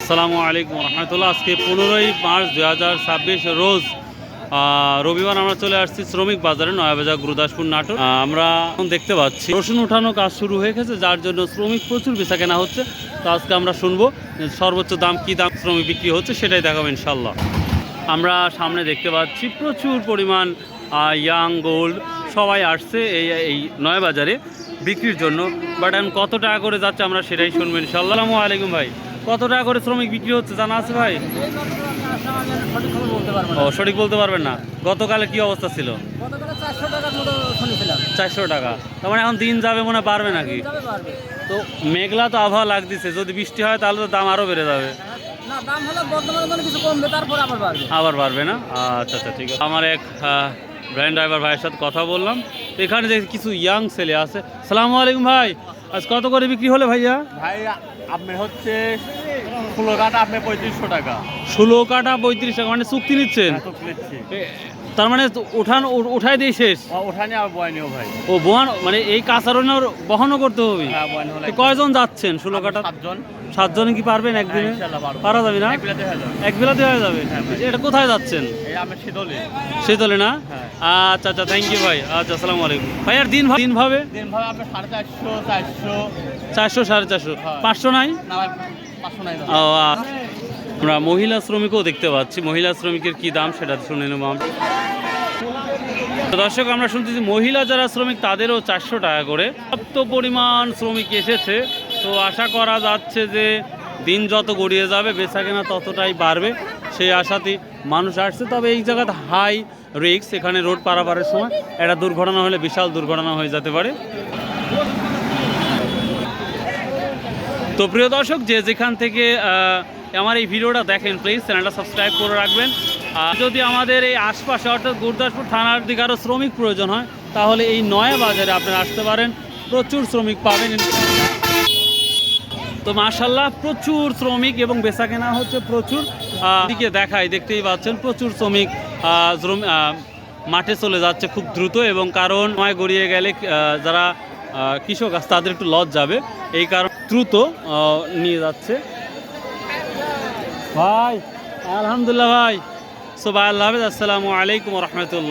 আসসালামু আলাইকুম রহমতুল্লাহ। আজকে 15ই মার্চ 2026 রোজ রবিবার আমরা চলে আসছি শ্রমিক বাজারে, নয়াবাজার গুরুদাসপুর নাটোর। আমরা দেখতে পাচ্ছি রসুন উঠানো কাজ শুরু হয়ে গেছে, যার জন্য শ্রমিক প্রচুর বেচা কেনা হচ্ছে। তো আজকে আমরা শুনবো সর্বোচ্চ দাম কী দাম শ্রমিক বিক্রি হচ্ছে, সেটাই দেখাবো ইনশাল্লাহ। আমরা সামনে দেখতে পাচ্ছি প্রচুর পরিমাণ ইয়াং গোল্ড সবাই আসছে এই নয়াবাজারে বিক্রির জন্য। বাট এখন কত টাকা করে যাচ্ছে আমরা সেটাই শুনবো ইনশাল্লাহ। আসসালামু আলাইকুম ভাই, কত টাকা করে শ্রমিক বিক্রি হচ্ছে জানা আছে ভাই? ও সঠিক বলতে পারবেন না। গতকালে কি অবস্থা ছিল? 400 টাকা। তার মানে এখন দিন যাবে মনে পারবে নাকি? তো মেঘলা তো আবহাওয়া লাগতেছে, যদি বৃষ্টি হয় তাহলে তো দাম আরও বেড়ে যাবে। আবার বাড়বে না? আচ্ছা আচ্ছা, ঠিক আছে। আমার এক ভ্যান ড্রাইভার ভাইয়ের সাথে কথা বললাম, তো এখানে দেখি কিছু ইয়াং ছেলে আছে। সালামু আলাইকুম ভাই, আজ কত করে বিক্রি হলে ভাইয়া? ভাই আপনি হচ্ছে 16 কাটা আপনি 3500 টাকা। 16 কাটা 35 টাকা, মানে চুক্তি নিচ্ছেন? তার মানে উঠাই দিয়ে শেষ? ওঠানি আর বয়নিও ভাই। ও বহন মানে এই কাঁচারণের বহনও করতে হবে? কয়জন যাচ্ছেন 16 কাটা? 7 জন কি পারবেন একদিনে? পারা যাবে না? এক বেলাতে হয়ে যাবে। এটা কোথায় যাচ্ছেন? শীতলে না? আচ্ছা আচ্ছা, থ্যাংক ইউ ভাই। আচ্ছা, আসসালামু আলাইকুম ভাই। আর দিন ভাবে 400 450 500 নাই? ও আমরা মহিলা শ্রমিকও দেখতে পাচ্ছি, মহিলা শ্রমিকের কি দাম সেটা শুনে নেব আমরা। দর্শক, আমরা শুনতেছি মহিলা যারা শ্রমিক তাদেরও 400 টাকা করে। এত পরিমাণ শ্রমিক এসেছে, তো আশা করা যাচ্ছে যে দিন যত গড়িয়ে যাবে বেচাকেনা ততটাই বাড়বে, সেই আশাতেই মানুষ আসছে। তবে এই জায়গাতে হাই রিস্ক, এখানে রোড পারাপারের সময় একটা দুর্ঘটনা হলে বিশাল দুর্ঘটনা হয়ে যেতে পারে। তো প্রিয় দর্শক, যে যেখান থেকে আমার এই ভিডিওটা দেখেন, প্লিজ চ্যানেলটা সাবস্ক্রাইব করে রাখবেন। আর যদি আমাদের এই আশপাশে অর্থাৎ গুরুদাসপুর থানার দিকে আরও শ্রমিক প্রয়োজন হয়, তাহলে এই নয়া বাজারে আপনারা আসতে পারেন, প্রচুর শ্রমিক পাবেন। তো মাশাআল্লাহ প্রচুর শ্রমিক এবং বেচাকেনা হচ্ছে প্রচুর। দিকে দেখতেই পাচ্ছেন প্রচুর শ্রমিক মাঠে চলে যাচ্ছে খুব দ্রুত, এবং কারণ সময় গড়িয়ে গেলে যারা কৃষক আছে তাদের একটু লস যাবে, এই কারণে দ্রুত নিয়ে যাচ্ছে। ভাই আলহামদুলিল্লাহ ভাই, সো ভাই আল্লাহ হাফেজ, আসসালামু আলাইকুম রহমতুল্লাহ।